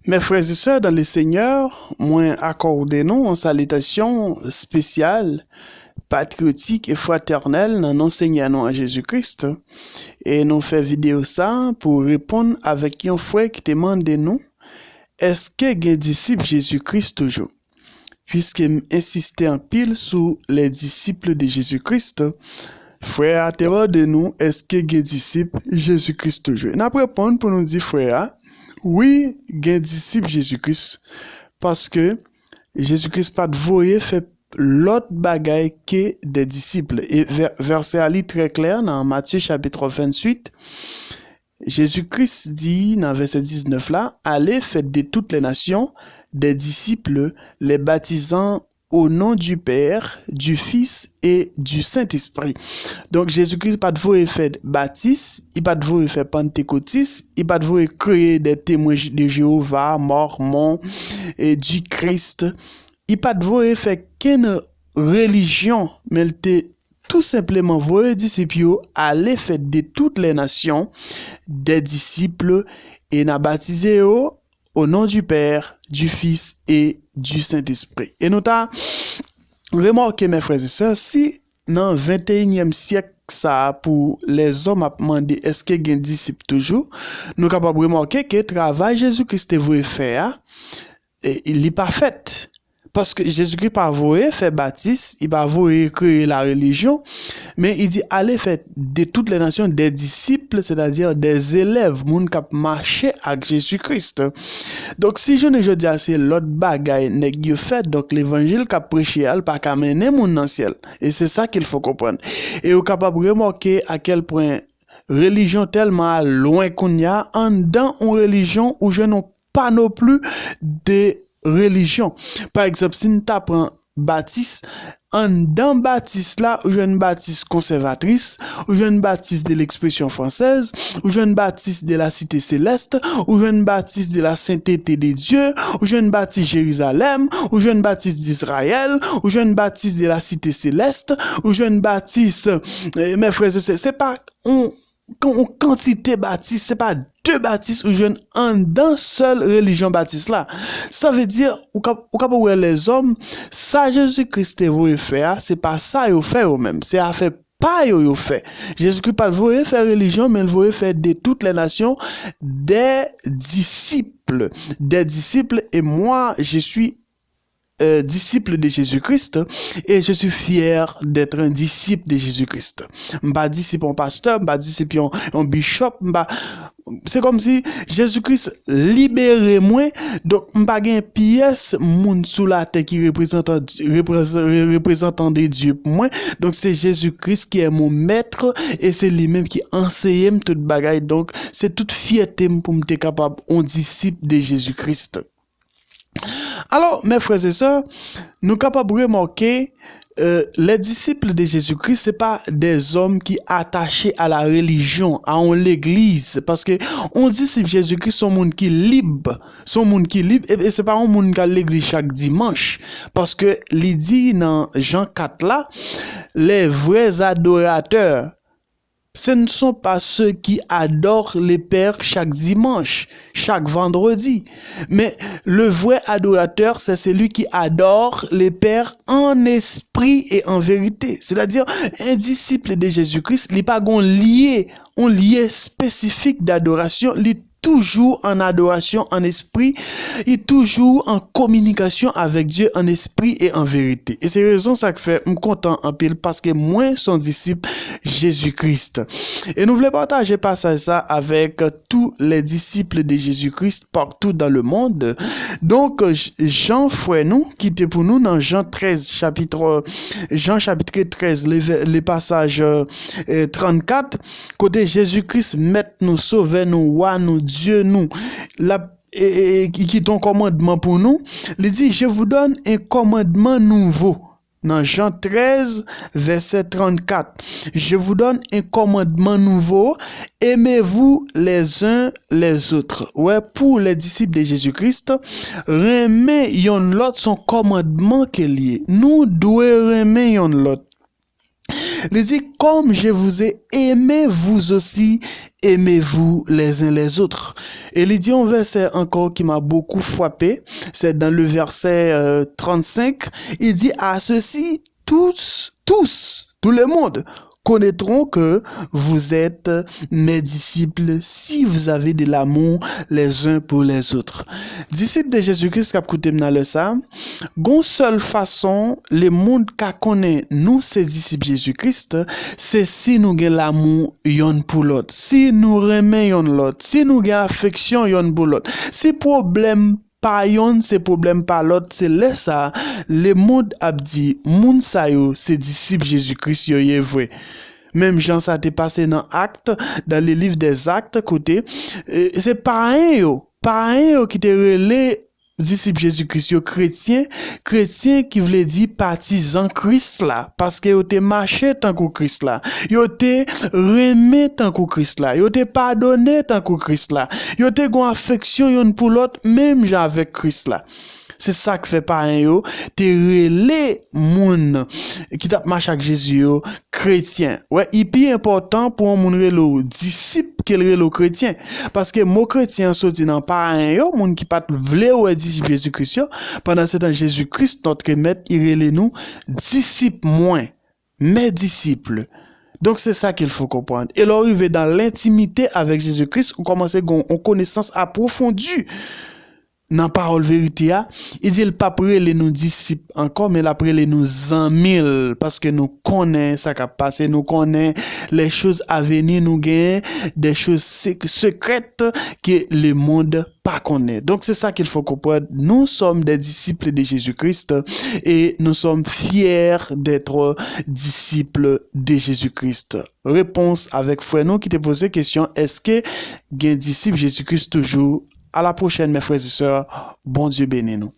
Mes frères et sœurs dans le Seigneur, moi accordez-nous une salutation spéciale, patriotique et fraternelle dans nos Seigneur à Jésus-Christ. Et nous fait vidéo ça pour répondre avec un frère qui demande de nous, est-ce que les disciples Jésus-Christ toujours? Puisque insister en pile sur les disciples de Jésus-Christ, frère, de nous, est-ce que les disciples Jésus-Christ toujours? Nous répondre pour nous dire, frère, oui, gen disciple Jésus-Christ, parce que Jésus-Christ pas de voyer fait l'autre bagaille que des disciples. Et verset ali très clair dans Matthieu chapitre 28, Jésus-Christ dit dans verset 19 là, allez faites de toutes les nations des disciples, les baptisant au nom du Père, du Fils et du Saint-Esprit. Donc, Jésus-Christ pas de vous faire baptiste, il pas de vous faire pentecôtiste, il pas de vous créer des témoins de Jéhovah, mormons et du Christ. Il pas de vous faire qu'une religion, mais il était tout simplement vos disciples aller faire de toutes les nations des disciples et n'a baptisé au nom du Père, du Fils et du Saint-Esprit. Et nous avons remarqué, mes frères et sœurs, si dans le 21e siècle, ça pour les hommes a demandé est-ce qu'il y a des disciples toujours, nous sommes capables de remarquer que le travail Jésus-Christ voulait faire, il n'est pas fait. Parce que Jésus-Christ pas voulu faire baptiste, il pas voulu créer la religion, mais il dit allez faire de toutes les nations des disciples, c'est-à-dire des élèves, moun qui marché avec Jésus-Christ. Donc si je ne dis c'est l'autre bagaille nèg yo fait, donc l'évangile qu'a prêché elle pas qu'à mener moun dans ciel. Et c'est ça qu'il faut comprendre. Et vous capable de remarquer à quel point religion tellement loin qu'on y a en dans une religion où je n'ai pas non plus de religion. Par exemple, si nous t'apprend baptiste, en dans baptiste là, ou jeune baptiste conservatrice, ou jeune baptiste de l'expression française, ou jeune baptiste de la cité céleste, ou jeune baptiste de la sainteté des dieux, ou jeune baptiste Jérusalem, ou jeune baptiste d'Israël, ou jeune baptiste de la cité céleste, ou jeune baptiste, mes frères et sœurs, c'est pas on quantité baptiste, c'est pas deux baptistes ou jeunes en dans seule religion baptiste là. Ça veut dire ou capable les hommes, ça Jésus-Christ voulait faire, c'est pas ça il fait eux même, c'est à faire pas il fait. Jésus-Christ pas voulait faire religion, mais il voulait faire de toutes les nations des disciples, et moi je suis disciple de Jésus-Christ et je suis fier d'être un disciple de Jésus-Christ. M'pas disciple un pasteur, m'pas disciple un bishop, c'est comme si Jésus-Christ libérait moi, donc m'pas gen pièce moun sous la terre qui représentant des dieux pour moi. Donc c'est Jésus-Christ qui est mon maître et c'est lui-même qui enseigne toute bagaille. Donc c'est toute fierté pour m'être capable un disciple de Jésus-Christ. Alors, mes frères et sœurs, nous sommes capables de remarquer les disciples de Jésus-Christ, c'est pas des hommes qui attachés à la religion, à l'église, parce que on disciple Jésus-Christ sont monde qui libre, et c'est pas un monde qui à l'église chaque dimanche, parce que il dit dans Jean 4 là, les vrais adorateurs, ce ne sont pas ceux qui adorent les pères chaque dimanche, chaque vendredi. Mais le vrai adorateur, c'est celui qui adore les pères en esprit et en vérité. C'est-à-dire, un disciple de Jésus-Christ, il n'est pas un lien spécifique d'adoration, il toujours en adoration en esprit, et toujours en communication avec Dieu en esprit et en vérité. Et c'est raison ça que fait me content en pile parce que moi son disciple Jésus-Christ. Et nous voulons partager passage ça avec tous les disciples de Jésus-Christ partout dans le monde. Donc Jean frère nous qui était pour nous dans Jean chapitre 13 les passages 34 côté Jésus-Christ met nous sauver nous roi nous Dieu nous, qui ton commandement pour nous, il dit, je vous donne un commandement nouveau. Dans Jean 13, verset 34, je vous donne un commandement nouveau, aimez-vous les uns les autres. Ouais, pour les disciples de Jésus-Christ, remet yon l'autre son commandement qu'il y est. Nous devons remettre yon l'autre. Il dit, comme je vous ai aimé, vous aussi, aimez-vous les uns les autres. Et il dit un verset encore qui m'a beaucoup frappé, c'est dans le verset 35, il dit, à ceci, tout le monde connaîtront que vous êtes mes disciples si vous avez de l'amour les uns pour les autres. Disciples de Jésus-Christ qui a écouté dans ça, gon seule façon le monde qu'a connaît nous ces disciples Jésus-Christ, c'est si nous avons l'amour yon pour l'autre, si nous remet yon l'autre, si nous avons affection yon pour l'autre. Si problème pas yon, c'est problème pas l'autre, c'est là ça, le monde a dit, moun sa yo, c'est disciples Jésus-Christ yo yé vrai. Même Jean ça t'est passé dans Actes, dans les livres des Actes côté, c'est pareil yo qui te relé disciples Jésus-Christ yo chrétien qui voulait dire partisan Christ là, parce que yo te marché tant que Christ là, yo te remet tant que Christ là, yo te pardonné tant que Christ là, yo te gon affection yon pour l'autre même avec Christ là. C'est ça que fait pareil yo, te relé moun qui t'a marché avec Jésus yo, chrétien. Ouais, il est important pour un moun relo disciple qu'elle relo chrétien parce que mot chrétien sorti dans pareil yo, moun qui pas vle ou disciple Jésus-Christ yo, pendant ce temps Jésus-Christ notre maître, il relé nous disciples moins, mes disciples. Donc c'est ça qu'il faut comprendre. Et l'arrivée dans l'intimité avec Jésus-Christ, on commence à avoir une connaissance approfondie dans parole vérité, il dit le pas prélé nous disciples encore, mais la prélé nous en mille, parce que nous connaissons ça qui a passé, nous connaissons les choses à venir, nous gagnons des choses secrètes que le monde pas connaît. Donc c'est ça qu'il faut comprendre. Nous sommes des disciples de Jésus-Christ et nous sommes fiers d'être disciples de Jésus-Christ. Réponse avec frère nous qui te posé question, est-ce que gain disciple Jésus-Christ toujours? À la prochaine, mes frères et sœurs. Bon Dieu bénisse nous.